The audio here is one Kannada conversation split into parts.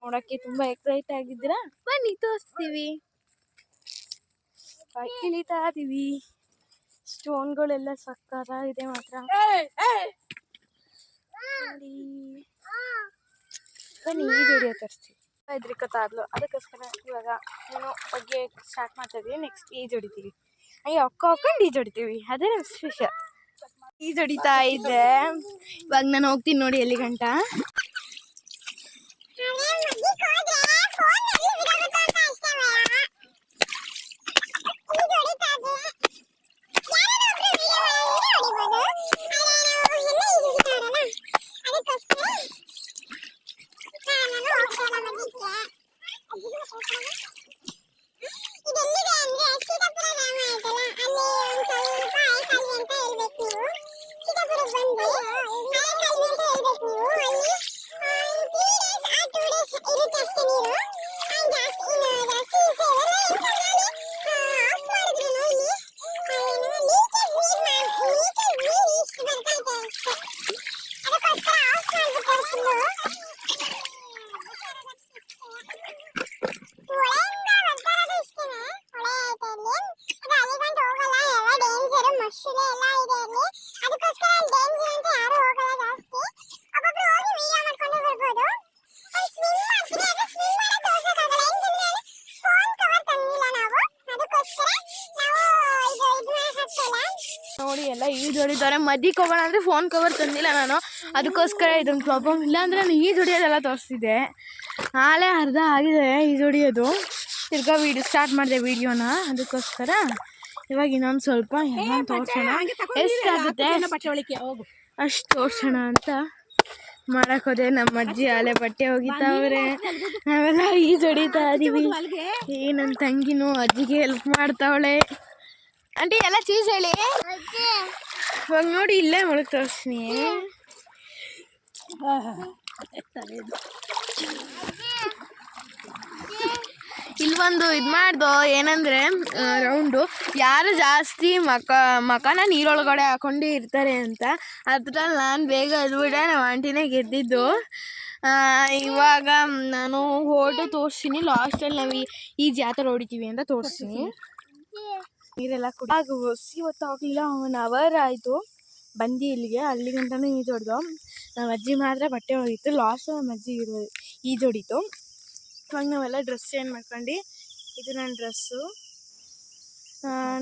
ನೋಡಕ್ಕೆ ತುಂಬಾ ಎಕ್ಸೈಟ್ ಆಗಿದ್ದೀರಾ? ಬನ್ನಿ ತೋರಿಸ್ತೀವಿ. ಇಳಿತಾ ಇದೀವಿ. ಸ್ಟೋನ್ಗಳೆಲ್ಲ ಸಕ್ಕತ್ತಾಗಿದೆ ಮಾತ್ರ. ಬನ್ನಿ ಈ ವಿಡಿಯೋ ತೋರಿಸ್ತೀವಿ. ಹೆದ್ರಿಕೊತಾದ್ಲು, ಅದಕ್ಕೋಸ್ಕರ ಇವಾಗ ಏನು ಬಗ್ಗೆ ಸ್ಟಾರ್ಟ್ ಮಾಡ್ತಾ ಇದೀವಿ. ನೆಕ್ಸ್ಟ್ ಈಜು ಹೊಡಿತೀವಿ. ಹಾಗೆ ಹಾಕೊಂಡು ಈಜು ಹೊಡಿತೀವಿ. ಅದೇ ನಮ್ಮ ವಿಷಯ. ಈಜು ಹೊಡಿತಾ ಇದ್ದೆ. ಇವಾಗ ನಾನು ಹೋಗ್ತೀನಿ ನೋಡಿ ಎಲ್ಲಿ ಗಂಟ. ನೋಡಿ ಎಲ್ಲ ಈಜು ಹೊಡಿತಾರೆ. ಮದ್ದಿಗೆ ಹೋಗೋಣ ಅಂದರೆ ಫೋನ್ ಕವರ್ ತಂದಿಲ್ಲ ನಾನು, ಅದಕ್ಕೋಸ್ಕರ ಇದೊಂದು ಪ್ರಾಬ್ಲಮ್. ಇಲ್ಲಾಂದರೆ ನಾನು ಈಜು ಹೊಡಿಯೋದೆಲ್ಲ ತೋರಿಸ್ತಿದ್ದೆ. ನಾಳೆ ಅರ್ಧ ಆಗಿದೆ ಈಜು ಹೊಡಿಯೋದು. ತಿರ್ಗಾ ಸ್ಟಾರ್ಟ್ ಮಾಡಿದೆ ವೀಡಿಯೋನ, ಅದಕ್ಕೋಸ್ಕರ ಇವಾಗ ಇನ್ನೊಂದು ಸ್ವಲ್ಪ ಎಲ್ಲ ತೋರಿಸೋಣ. ಎಷ್ಟಾಗುತ್ತೆ ಅಷ್ಟು ತೋರಿಸೋಣ ಅಂತ ಮಾಡೋಕ್ಕೋದೆ. ನಮ್ಮ ಅಜ್ಜಿ ಹಳೆ ಬಟ್ಟೆ ಒಗಿತಾವ್ರೆ, ನಾವೆಲ್ಲ ಈಜು ಹೊಡಿತಾ ಇದೀವಿ. ನನ್ನ ತಂಗಿನೂ ಅಜ್ಜಿಗೆ ಹೆಲ್ಪ್ ಮಾಡ್ತಾವಳೆ. ಆಂಟಿ ಎಲ್ಲ ಚೀಸ್ ಹೇಳಿ. ಇವಾಗ ನೋಡಿ ಇಲ್ಲೇ ಒಳಗೆ ತೋರಿಸ್ತೀನಿ. ಇಲ್ಲೊಂದು ಇದು ಮಾಡ್ದು ಏನಂದರೆ ರೌಂಡು, ಯಾರು ಜಾಸ್ತಿ ಮಕನ ನೀರೊಳಗಡೆ ಹಾಕೊಂಡು ಇರ್ತಾರೆ ಅಂತ. ಅದ್ರಲ್ಲಿ ನಾನು ಬೇಗ ಅದ್ಬಿಟ್ಟೆ, ನಮ್ಮ ಆಂಟಿನೇ ಗೆದ್ದಿದ್ದು. ಇವಾಗ ನಾನು ಹೊರಟು ತೋರಿಸ್ತೀನಿ. ಲಾಸ್ಟಲ್ಲಿ ನಾವು ಈಜು ಯಾವ ಥರ ಹೊಡಿತೀವಿ ಅಂತ ತೋರಿಸ್ತೀನಿ. ನೀರೆಲ್ಲ ಕೂಡ ಇವತ್ತು ಆಗಲಿಲ್ಲ. 1 ಅವರ್ ಆಯಿತು ಬಂದು ಇಲ್ಲಿಗೆ. ಅಲ್ಲಿ ಗಂಟನೂ ಈಜು ಹೊಡೆದು. ನಮ್ಮ ಅಜ್ಜಿ ಮಾತ್ರ ಬಟ್ಟೆ ಹೊಡಿತು. ಲಾಸ್ಟ್ ನಮ್ಮ ಅಜ್ಜಿ ಈಜು ಹೊಡಿತು. ಇವಾಗ ನಾವೆಲ್ಲ ಡ್ರೆಸ್ ಚೇಂಜ್ ಮಾಡ್ಕೊಂಡು, ಇದು ನನ್ನ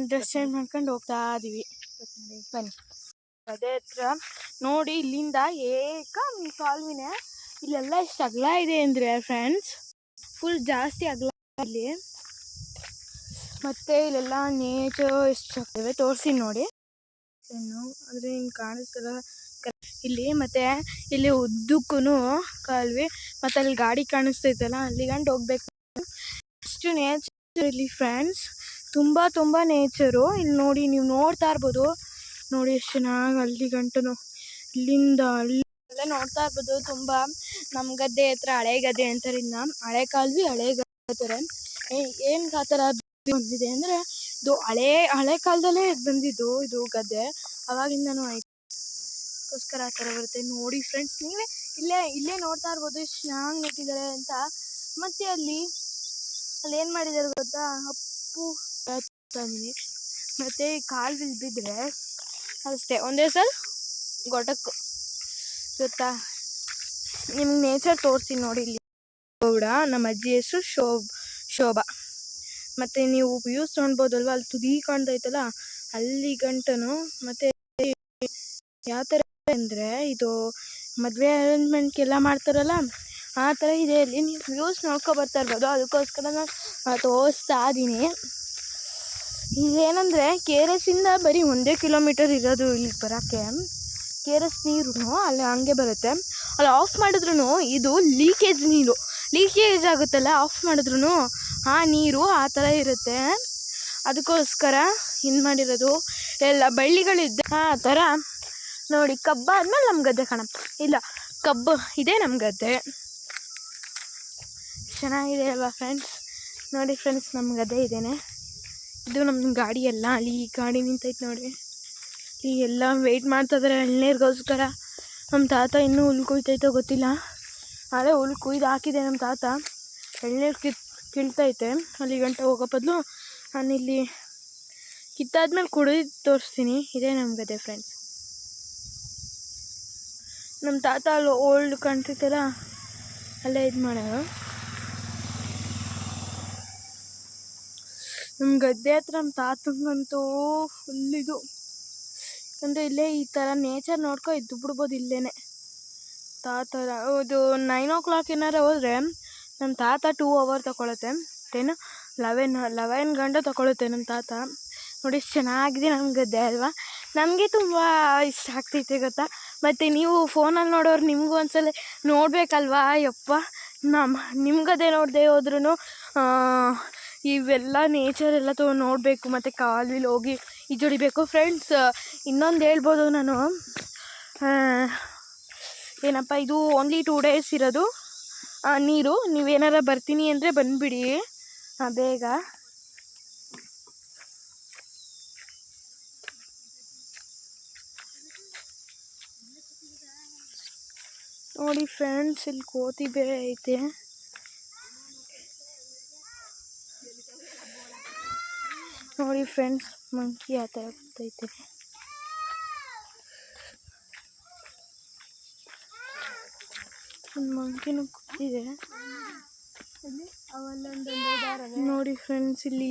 ಡ್ರೆಸ್ ಚೇಂಜ್ ಮಾಡ್ಕೊಂಡು ಹೋಗ್ತಾ ಇದ್ದೀವಿ. ಬನ್ನಿ ಅದೇ ಹತ್ರ ನೋಡಿ. ಇಲ್ಲಿಂದ ಕಾಲ್ವಿನೇ ಇಲ್ಲೆಲ್ಲ ಎಷ್ಟು ಅಗಲ ಇದೆ ಅಂದರೆ ಫ್ರೆಂಡ್ಸ್, ಫುಲ್ ಜಾಸ್ತಿ ಅಗಲ ಇಲ್ಲಿ. ಮತ್ತು ಇಲ್ಲೆಲ್ಲ ನೇಚರ್ ಎಷ್ಟು ಚೆನ್ನಾಗಿವೆ ತೋರಿಸಿ ನೋಡಿ. ಅಂದರೆ ಹಿಂಗೆ ಕಾಣಿಸ್ತಲ್ಲ ಇಲ್ಲಿ. ಮತ್ತು ಇಲ್ಲಿ ಉದ್ದಕ್ಕೂ ಕಾಲುವೆ, ಮತ್ತು ಅಲ್ಲಿ ಗಾಡಿ ಕಾಣಿಸ್ತೈತಲ್ಲ ಅಲ್ಲಿ ಗಂಟು ಹೋಗ್ಬೇಕು. ಅಷ್ಟು ನೇಚರ್ ಇಲ್ಲಿ ಫ್ರೆಂಡ್ಸ್, ತುಂಬ ನೇಚರು. ಇಲ್ಲಿ ನೋಡಿ, ನೀವು ನೋಡ್ತಾ ಇರ್ಬೋದು. ನೋಡಿ ಎಷ್ಟು ಚೆನ್ನಾಗಿ ಅಲ್ಲಿ ಗಂಟನು ಇಲ್ಲಿಂದ ಅಲ್ಲೇ ನೋಡ್ತಾ ಇರ್ಬೋದು. ತುಂಬ ನಮ್ಮ ಗದ್ದೆ ಹತ್ರ ಹಳೆ ಗದ್ದೆ ಅಂತಾರೆ. ಇನ್ನು ಹಳೆ ಕಾಲವಿ ಹಳೆ ಗದ್ದೆ ಅಂತಾರೆ. ಏನು ಆ ಥರ ಬಂದಿದೆ ಅಂದರೆ, ಇದು ಹಳೆ ಕಾಲದಲ್ಲೇ ಬಂದಿದ್ದು ಇದು ಗದ್ದೆ. ಅವಾಗಿಂದನೂ ಅದಕ್ಕೋಸ್ಕರ ಆ ಥರ ಬರುತ್ತೆ. ನೋಡಿ ಫ್ರೆಂಡ್ಸ್, ನೀವೇ ಇಲ್ಲೇ ನೋಡ್ತಾ ಇರ್ಬೋದು ಎಷ್ಟು ಚೆನ್ನಾಗಿ ನೆಟ್ಟಿದ್ದಾರೆ ಅಂತ. ಮತ್ತು ಅಲ್ಲಿ ಏನು ಮಾಡಿದ್ದಾರೆ ಗೊತ್ತಾ, ಅಪ್ಪು ತಂದಿನಿ. ಮತ್ತು ಕಾಲು ಬಿದ್ದರೆ ಅಷ್ಟೇ ಒಂದೇ ಸಲ ಗೊಟಕ್ಕು ಗೊತ್ತಾ. ನಿಮ್ಗೆ ನೇಚರ್ ತೋರಿಸ್ತೀನಿ ನೋಡಿ. ಇಲ್ಲಿ ಕೂಡ ನಮ್ಮ ಅಜ್ಜಿ ಹೆಸರು ಶೋಭಾ. ಮತ್ತು ನೀವು ವ್ಯೂಸ್ ನೋಡ್ಬೋದಲ್ವ, ಅಲ್ಲಿ ತುದಿ ಕಾಣ್ತೈತಲ್ಲ ಅಲ್ಲಿ ಗಂಟನು. ಮತ್ತು ಯಾವ ಥರ ಅಂದರೆ, ಇದು ಮದುವೆ ಅರೇಂಜ್ಮೆಂಟ್ಗೆಲ್ಲ ಮಾಡ್ತಾರಲ್ಲ ಆ ಥರ ಇದೆ. ಅಲ್ಲಿ ನೀವು ವ್ಯೂಸ್ ನೋಡ್ಕೊಬರ್ತಾ ಇರ್ಬೋದು. ಅದಕ್ಕೋಸ್ಕರ ನಾನು ತೋರಿಸ್ತಾ ಇದ್ದೀನಿ. ಇದೇನೆಂದರೆ KRS ಇಂದ ಬರೀ 1 ಕಿಲೋಮೀಟರ್ ಇರೋದು ಇಲ್ಲಿಗೆ ಬರೋಕ್ಕೆ. KRS ನೀರು ಅಲ್ಲಿ ಹಂಗೆ ಬರುತ್ತೆ. ಅಲ್ಲಿ ಆಫ್ ಮಾಡಿದ್ರೂ ಇದು ಲೀಕೇಜ್ ಆಗುತ್ತಲ್ಲ, ಆಫ್ ಮಾಡಿದ್ರೂ ಆ ನೀರು ಆ ಥರ ಇರುತ್ತೆ. ಅದಕ್ಕೋಸ್ಕರ ಮಾಡಿರೋದು. ಎಲ್ಲ ಬಳ್ಳಿಗಳಿದ್ದೆ ಆ ಥರ ನೋಡಿ. ಕಬ್ಬ ಆದ್ಮೇಲೆ ನಮ್ಮ ಗದ್ದೆ ಇಲ್ಲ ಕಬ್ಬು ಇದೆ ನಮ್ಮ ಗದ್ದೆ. ಚೆನ್ನಾಗಿದೆ ಅಲ್ವಾ ಫ್ರೆಂಡ್ಸ್. ನೋಡಿ ಫ್ರೆಂಡ್ಸ್, ನಮ್ಮ ಗದ್ದೆ ಇದೇನೆ. ಇದು ನಮ್ಮ ಗಾಡಿ ಎಲ್ಲ ಅಲ್ಲಿ ಗಾಡಿ ನಿಂತೈತೆ ನೋಡಿ. ಈ ಎಲ್ಲ ವೆಯ್ಟ್ ಮಾಡ್ತಾಯಿದ್ದಾರೆ ಎಳ್ನೀರಿಗೋಸ್ಕರ. ನಮ್ಮ ತಾತ ಇನ್ನೂ ಹುಲ್ಕೊಯ್ತೈತೋ ಗೊತ್ತಿಲ್ಲ. ಅದೇ ಹುಲ್ ಕುಯ್ದು ಹಾಕಿದೆ ನಮ್ಮ ತಾತ. ಎಳ್ನೀರು ಕೀಳ್ತೈತೆ. ಅಲ್ಲಿ ಗಂಟೆ ಹೋಗೋ ಬದಲು ನಾನಿಲ್ಲಿ ಕಿತ್ತಾದ್ಮೇಲೆ ಕುಡಿದು ತೋರಿಸ್ತೀನಿ. ಇದೇ ನಮ್ಮ ಗದ್ದೆ ಫ್ರೆಂಡ್ಸ್. ನಮ್ಮ ತಾತ ಅಲ್ಲಿ ಓಲ್ಡ್ ಕಾಣ್ತೈತಲ್ಲ ಅಲ್ಲೇ ಇದು ಮಾಡೋದು. ನಮ್ಮ ಗದ್ದೆ ಹತ್ರ ನಮ್ಮ ತಾತಂಗಂತೂ ಫುಲ್ ಇದು. ಯಾಕಂದರೆ ಇಲ್ಲೇ ಈ ಥರ ನೇಚರ್ ನೋಡ್ಕೊ ಇದ್ದು ಬಿಡ್ಬೋದು ಇಲ್ಲೇ. ತಾತ ಅದು 9 o'clock ಏನಾರ ಹೋದರೆ ನಮ್ಮ ತಾತ 2 hour ತಗೊಳುತ್ತೆ. 11 ಗಂಟೆ ತಗೊಳುತ್ತೆ ನಮ್ಮ ತಾತ. ನೋಡಿ ಎಷ್ಟು ಚೆನ್ನಾಗಿದೆ ನಮ್ಮ ಗದ್ದೆ ಅಲ್ವಾ. ನಮಗೆ ತುಂಬ ಇಷ್ಟ ಆಗ್ತೈತೆ ಗೊತ್ತಾ. ಮತ್ತು ನೀವು ಫೋನಲ್ಲಿ ನೋಡೋರು ನಿಮಗೂ ಒಂದ್ಸಲ ನೋಡಬೇಕಲ್ವಾ. ಯಪ್ಪ ನಿಮ್ಮ ಗದ್ದೆ ನೋಡದೆ ಹೋದ್ರೂ ಇವೆಲ್ಲ ನೇಚರ್ ಎಲ್ಲ ನೋಡಬೇಕು. ಮತ್ತು ಕಾಲುವೆಲಿ ಹೋಗಿ ಈಜೊಡಿಬೇಕು ಫ್ರೆಂಡ್ಸ್. ಇನ್ನೊಂದು ಹೇಳ್ಬೋದು ನಾನು, ಏನಪ್ಪ ಇದು ಓನ್ಲಿ 2 days ಇರೋದು ನೀರು. ನೀವೇನಾರ ಬರ್ತೀನಿ ಅಂದರೆ ಬಂದುಬಿಡಿ ಬೇಗ. ನೋಡಿ ಫ್ರೆಂಡ್ಸ್, ಇಲ್ಲಿ ಕೋತಿ ಬೇರೆ ಐತೆ. ನೋಡಿ ಫ್ರೆಂಡ್ಸ್, ಮಂಕಿ ಆ ಥರ ಕೂತೈತೆ. ಒಂದು ಮಂಕಿನೂ ಕೂತಿದೆ ನೋಡಿ ಫ್ರೆಂಡ್ಸ್. ಇಲ್ಲಿ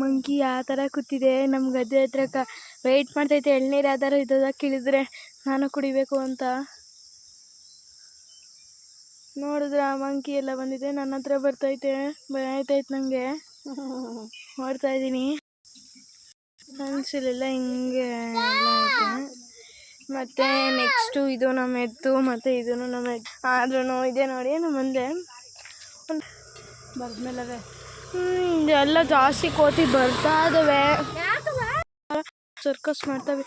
ಮಂಕಿ ಆ ಥರ ಕೂತಿದೆ ನಮ್ಮ ಗದ್ದೆ ಹತ್ರ. ವೆಯ್ಟ್ ಮಾಡ್ತೈತೆ ಎಳ್ನೀರು ಯಾವ್ದಾರು ಇದ್ದದ ಕಿಳಿದ್ರೆ ನಾನು ಕುಡಿಬೇಕು ಅಂತ. ನೋಡಿದ್ರೆ ಆ ಮಂಕಿ ಎಲ್ಲ ಬಂದಿದೆ, ನನ್ನ ಹತ್ರ ಬರ್ತೈತೆ. ಭಯ ಆಯ್ತೈತೆ ನನಗೆ. ಮಾಡ್ತಾ ಇದ್ದೀನಿ ಫ್ರೆಂಡ್ಸ್. ಇಲ್ಲೆಲ್ಲ ಹಿಂಗೆ ಎಲ್ಲ ಐತೆ. ಮತ್ತು ನೆಕ್ಸ್ಟು ಇದು ನಮ್ಮ ಎತ್ತು, ಮತ್ತು ಇದೂ ನಮ್ಮ ಎತ್ತು. ಆದ್ರೂ ಇದೆ ನೋಡಿ ನಮ್ಮ ಮುಂದೆ ಬರ್ದ್ಮೇಲೆ ಎಲ್ಲ ಜಾಸ್ತಿ ಕೋತಿ ಬರ್ತಾ ಇದ್ದಾವೆ. ಸರ್ಕಸ್ ಮಾಡ್ತವೆ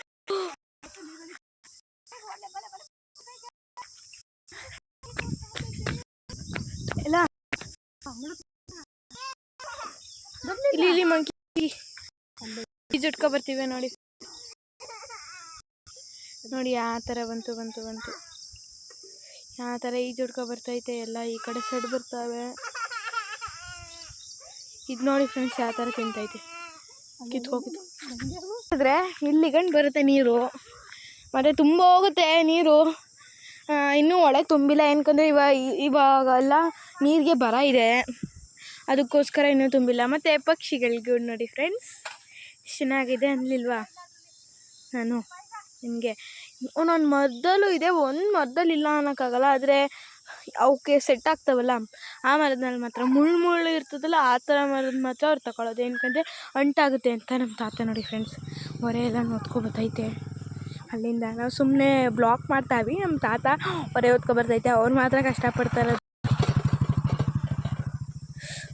ಎಲ್ಲ. ಇಲ್ಲಿ ಮಂಕಿ ಈಜುಟ್ಕೊ ಬರ್ತೀವಿ ನೋಡಿ. ನೋಡಿ ಯಾವ ಥರ ಬಂತು ಯಾವ ಥರ ಈಜುಡ್ಕೊ ಬರ್ತೈತೆ. ಎಲ್ಲ ಈ ಕಡೆ ಸೈಡ್ ಬರ್ತಾವೆ. ಇದು ನೋಡಿ ಫ್ರೆಂಡ್ಸ್ ಯಾವ ಥರ ತಿಂತೈತೆ. ಕಿತ್ಕೋಗಿದ್ರೆ ಇಲ್ಲಿ ಗಂಡು ಬರುತ್ತೆ ನೀರು, ಮತ್ತು ತುಂಬ ಹೋಗುತ್ತೆ ನೀರು. ಇನ್ನೂ ಒಳಗೆ ತುಂಬಿಲ್ಲ. ಏನಕ್ಕಂದರೆ ಇವಾಗೆಲ್ಲ ನೀರಿಗೆ ಬರ ಇದೆ, ಅದಕ್ಕೋಸ್ಕರ ಇನ್ನೂ ತುಂಬಿಲ್ಲ. ಮತ್ತು ಪಕ್ಷಿಗಳಿಗೂ ನೋಡಿ ಫ್ರೆಂಡ್ಸ್ ಚೆನ್ನಾಗಿದೆ ಅನ್ನಲಿಲ್ವಾ ನಾನು ನಿಮಗೆ. ಒಂದೊಂದು ಮರದಲ್ಲೂ ಇದೆ, ಒಂದು ಮರದಲ್ಲಿಲ್ಲ ಅನ್ನೋಕ್ಕಾಗಲ್ಲ. ಆದರೆ ಅವಕ್ಕೆ ಸೆಟ್ ಆಗ್ತಾವಲ್ಲ ಆ ಮರದಲ್ಲಿ ಮಾತ್ರ. ಮುಳ್ಳು ಇರ್ತದಲ್ಲ ಆ ಥರ ಮರದ ಮಾತ್ರ ಅವ್ರು ತಗೊಳ್ಳೋದು. ಏನಕ್ಕಂದರೆ ಅಂಟಾಗುತ್ತೆ ಅಂತ. ನಮ್ಮ ತಾತ ನೋಡಿ ಫ್ರೆಂಡ್ಸ್ ಹೊರೆ ಎಲ್ಲ ನೋಡ್ಕೊಬತ್ತೈತೆ ಅಲ್ಲಿಂದ. ನಾವು ಸುಮ್ಮನೆ ಬ್ಲಾಕ್ ಮಾಡ್ತಾವಿ, ನಮ್ಮ ತಾತ ಹೊರೆ ಹೊತ್ಕೊಬರ್ತೈತೆ. ಅವ್ರು ಮಾತ್ರ ಕಷ್ಟಪಡ್ತಾರೆ.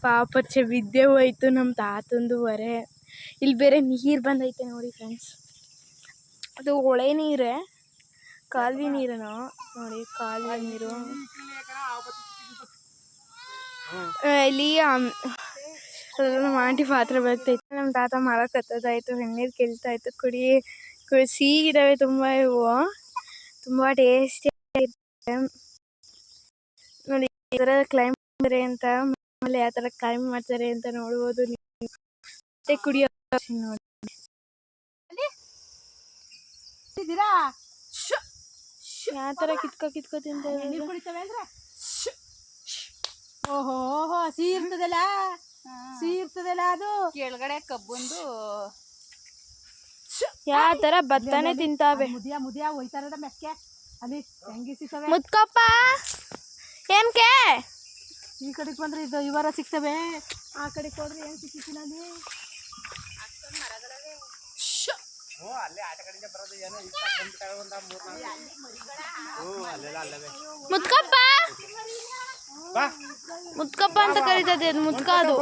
ಪಾಪಚ್ಚೆ ಬಿದ್ದೆ ಹೋಯ್ತು ನಮ್ಮ ತಾತಂದು ಹೊರೆ. ಇಲ್ಲಿ ಬೇರೆ ನೀರು ಬಂದೈತೆ ನೋಡಿ ಫ್ರೆಂಡ್ಸ್. ಅದು ಹೊಳೆ ನೀರೇ, ಕಾಲುವೆ ನೀರೇನೋ ನೋಡಿ. ಕಾಲುವೆ ನೀರು ಇಲ್ಲಿ ನಮ್ಮ ಆಂಟಿ ಪಾತ್ರೆ ಬರ್ತೈತೆ. ನಮ್ಮ ತಾತ ಮರ ಕತ್ತೋದಾಯಿತು, ಎಣ್ಣೀರು ಕೇಳ್ತಾಯಿತ್ತು. ಸಿಹಿಗಿದ್ದಾವೆ ತುಂಬ. ಇವು ತುಂಬ ಟೇಸ್ಟಿ ಆಗಿರುತ್ತೆ ನೋಡಿ. ಈ ಥರ ಕ್ಲೈಂಬ್ ಮಾಡ್ತಾರೆ ಅಂತ, ಆಮೇಲೆ ಯಾವ ಥರ ಕ್ಲೈಂಬ್ ಮಾಡ್ತಾರೆ ಅಂತ ನೋಡ್ಬೋದು ನೀವು. ಮತ್ತೆ ಕುಡಿಯೋ ನೋಡಿ ಯಾವ ಥರ ಕಿತ್ಕೊ ತಿಂತಾರೆ. ಓಹೋ ಸಿಹಿ ಇರ್ತದಲ್ಲ ಅದು ಕೆಳಗಡೆ ಕಬ್ಬೊಂದು ಯಾವ ಥರ ಭತ್ತನೇ ತಿಂತಾವೆ. ಮುದಿಯ ಹೋಯ್ತಾರದ ಮೆಕ್ಕೆ ಅಲ್ಲಿ ಹೆಂಗಿ ಸಿಗ್ತವೆ. ಮುತ್ಕಪ್ಪ ಏನಕ್ಕೆ ಈ ಕಡೆಗೆ ಬಂದ್ರೆ ಇದು ಇವರ ಸಿಗ್ತವೆ, ಆ ಕಡೆಗೆ ಹೋದ್ರೆ ಏನು ಸಿಕ್ಕಿಲ್ಲ. ಅಲ್ಲಿ ಮುತ್ಕಪ್ಪ ಮುತ್ಕಪ್ಪ ಅಂತ ಕರೀತದೆ. ಅದು ಮುತ್ಕ ಅದು.